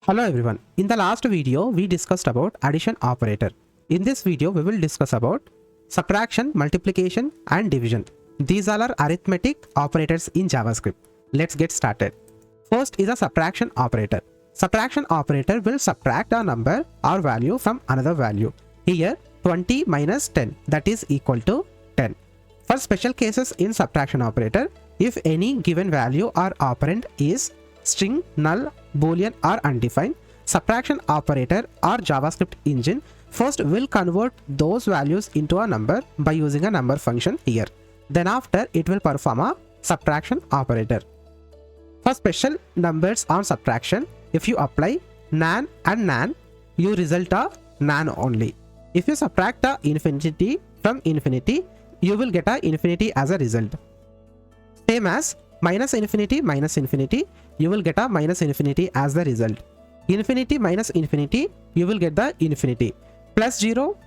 Hello everyone. In the last video, we discussed about addition operator. In this video, we will discuss about subtraction, multiplication and division. These all are arithmetic operators in JavaScript. Let's get started. First is a subtraction operator. Subtraction operator will subtract a number or value from another value. Here 20 minus 10, that is equal to 10. For special cases in subtraction operator, if any given value or operand is string, null, boolean or undefined, subtraction operator or JavaScript engine first will convert those values into a number by using a number function here. Then after it will perform a subtraction operator. For special numbers on subtraction, if you apply nan and nan, you result a nan only. If you subtract a infinity from infinity, you will get a infinity as a result. Same as minus infinity, you will get a minus infinity as the result. Infinity minus infinity, you will get the infinity. Plus 0,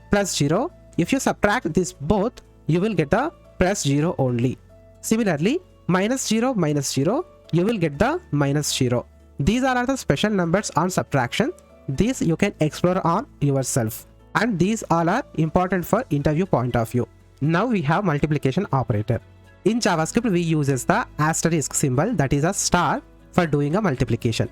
if you subtract this both, you will get the plus 0 only. Similarly, minus 0, you will get the minus 0. These are the special numbers on subtraction. These you can explore on yourself. And these all are important for interview point of view. Now we have multiplication operator. In JavaScript, we uses the asterisk symbol, that is a star, for doing a multiplication.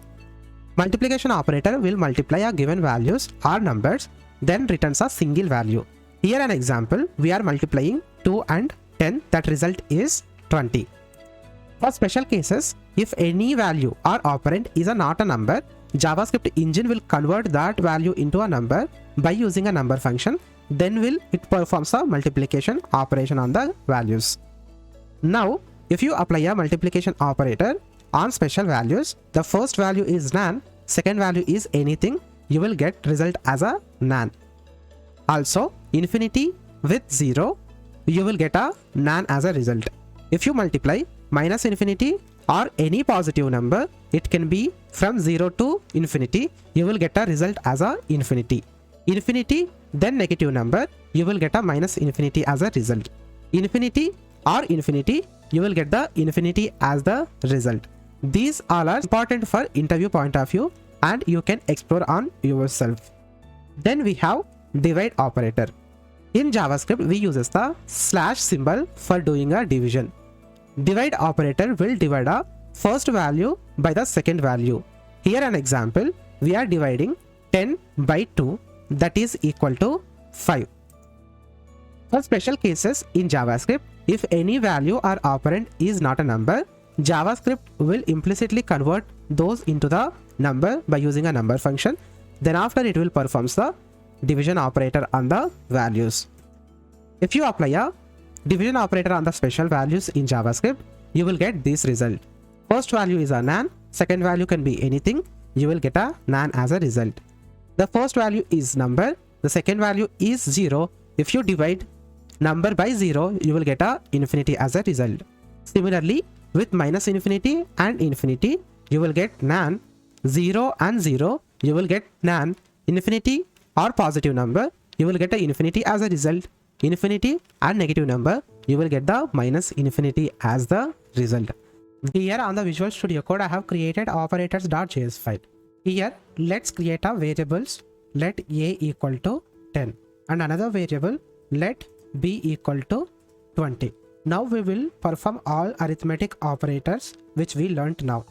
Multiplication operator will multiply a given values or numbers, then returns a single value. Here an example, we are multiplying 2 and 10, that result is 20. For special cases, if any value or operand is not a number, JavaScript engine will convert that value into a number by using a number function, then it performs a multiplication operation on the values. Now, if you apply a multiplication operator on special values, the first value is nan, second value is anything, you will get result as a nan. Also, infinity with 0, you will get a nan as a result. If you multiply minus infinity or any positive number, it can be from 0 to infinity, you will get a result as a infinity. Infinity, then negative number, you will get a minus infinity as a result. Infinity or infinity, you will get the infinity as the result. These all are important for interview point of view and you can explore on yourself. Then we have divide operator. In JavaScript, we uses the slash symbol for doing a division. Divide operator will divide a first value by the second value. Here an example, we are dividing 10 by 2, that is equal to 5. For special cases in JavaScript, if any value or operand is not a number, JavaScript will implicitly convert those into the number by using a number function. Then after it will perform the division operator on the values. If you apply a division operator on the special values in JavaScript, you will get this result. First value is a nan, second value can be anything, you will get a nan as a result. The first value is number, the second value is 0. If you divide number by 0, you will get a infinity as a result. Similarly, with minus infinity and infinity, you will get nan. 0 and 0, you will get nan. Infinity or positive number, you will get a infinity as a result. Infinity and negative number, you will get the minus infinity as the result. Here on the Visual Studio Code, I have created operators.js file. Here, let's create a variables. Let a equal to 10 and another variable, let b equal to 20. Now we will perform all arithmetic operators which we learnt now.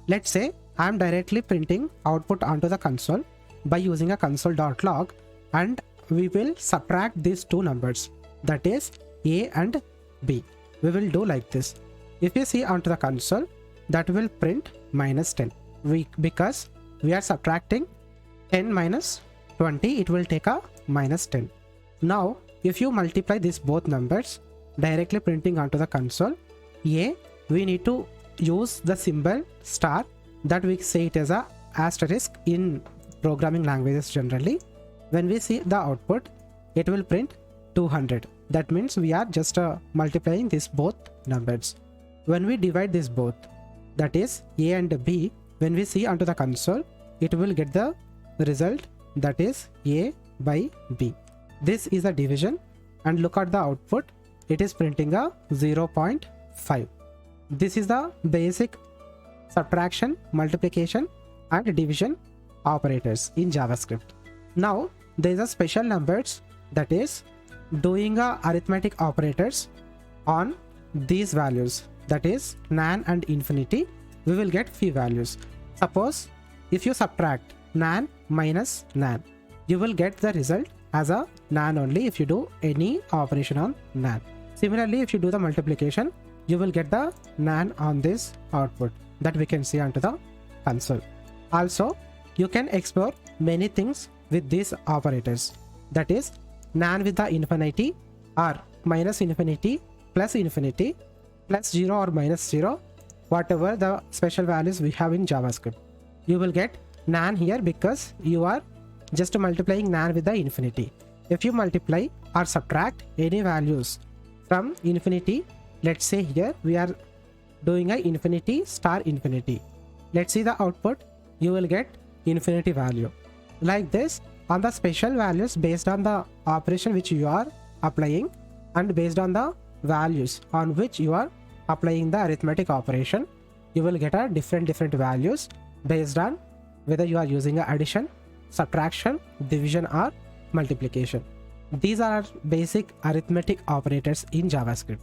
Let's say I am directly printing output onto the console by using a console.log, and we will subtract these two numbers, that is a and b. We will do like this. If you see onto the console, that will print minus 10 because we are subtracting 10 minus 20, it will take a minus 10. Now if you multiply these both numbers directly printing onto the console, a, we need to use the symbol star, that we say it as a asterisk in programming languages generally. When we see the output, it will print 200. That means we are just multiplying these both numbers. When we divide this both, that is a and b, when we see onto the console, it will get the result, that is a by b. This is a division, and look at the output, it is printing a 0.5. This is the basic subtraction, multiplication and division operators in JavaScript. Now there is a special numbers, that is doing a arithmetic operators on these values, that is nan and infinity. We will get few values. Suppose if you subtract nan minus nan, you will get the result as a nan only if you do any operation on nan. Similarly, if you do the multiplication, you will get the nan on this output that we can see onto the console. Also, you can explore many things with these operators, that is nan with the infinity or minus infinity plus 0 or minus 0, whatever the special values we have in JavaScript. You will get nan here because you are just multiplying nan with the infinity. If you multiply or subtract any values from infinity, let's say here we are doing a infinity star infinity. Let's see the output. You will get infinity value. Like this, on the special values based on the operation which you are applying and based on the values on which you are applying the arithmetic operation, you will get a different values based on whether you are using a addition, subtraction, division or multiplication. These are basic arithmetic operators in JavaScript.